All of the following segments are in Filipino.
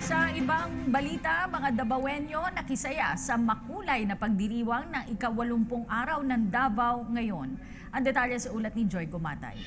Sa ibang balita, mga Davaoenyo nakisaya sa makulay na pagdiriwang ng ika-80 araw ng Davao ngayon. Ang detalye sa ulat ni Joy Gumatay.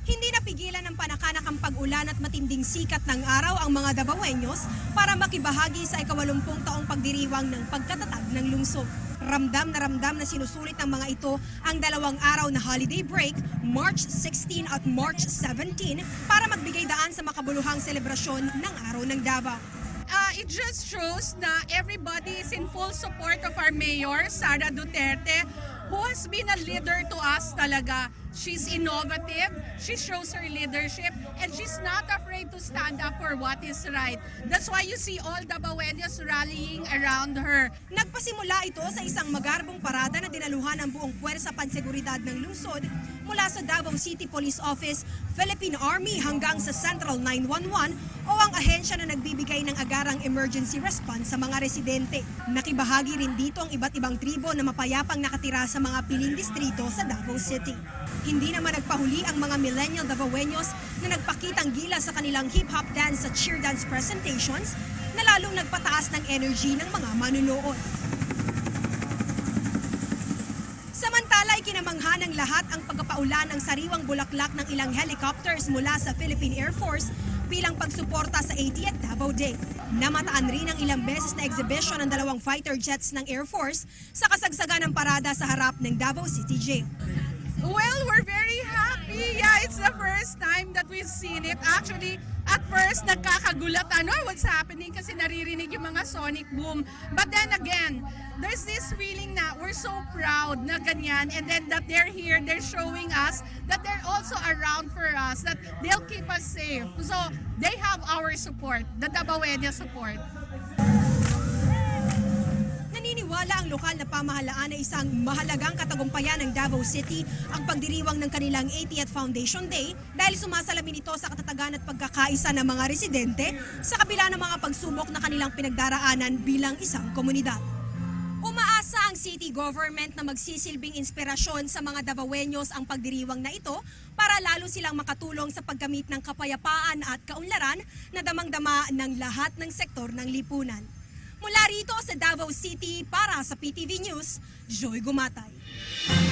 Hindi napigilan ng panakanakang pag-ulan at matinding sikat ng araw ang mga Davaoenyos para makibahagi sa ika-80 taong pagdiriwang ng pagkatatag ng lungsod. Ramdam na sinusulit ng mga ito ang 2 araw na holiday break, March 16 at March 17, para magbigay daan sa makabuluhang selebrasyon ng Araw ng Davao. It just shows na everybody is in full support of our mayor, Sara Duterte, who has been a leader to us talaga. She's innovative, she shows her leadership, and she's not afraid to stand up for what is right. That's why you see all Davaoenyos rallying around her. Nagpasimula ito sa isang magarbong parada na dinaluhan ng buong puwersa panseguridad ng lungsod mula sa Davao City Police Office, Philippine Army hanggang sa Central 911 o ang ahensya na nagbibigay ng agarang emergency response sa mga residente. Nakibahagi rin dito ang iba't ibang tribo na mapayapang nakatira sa mga piling distrito sa Davao City. Hindi naman nagpahuli ang mga millennial Davaoenyos na nagpakitang gila sa kanilang hip-hop dance sa cheer dance presentations na lalong nagpataas ng energy ng mga manunood. Samantala, ikinamangha ng lahat ang pagpapaulan ng sariwang bulaklak ng ilang helicopters mula sa Philippine Air Force bilang pagsuporta sa 80th Davao Day. Namataan rin ang ilang beses na exhibition ng 2 fighter jets ng Air Force sa kasagsagan ng parada sa harap ng Davao City Jail. Well, we're very happy. Yeah, it's the first time that we've seen it. Actually, at first, nagkakagulat what's happening kasi naririnig yung mga sonic boom. But then again, there's this feeling na we're so proud na ganyan, and then that they're here, they're showing us that they're also around for us, that they'll keep us safe. So, they have our support, the Davaoenyo support. Naniniwala ang lokal na pamahalaan na isang mahalagang katagumpayan ng Davao City ang pagdiriwang ng kanilang 80th Foundation Day dahil sumasalamin ito sa katatagan at pagkakaisa ng mga residente sa kabila ng mga pagsubok na kanilang pinagdaraanan bilang isang komunidad. Umaasa ang city government na magsisilbing inspirasyon sa mga Davaoenyos ang pagdiriwang na ito para lalo silang makatulong sa paggamit ng kapayapaan at kaunlaran na damang-dama ng lahat ng sektor ng lipunan. Mula rito sa Davao City para sa PTV News, Joy Gumatay.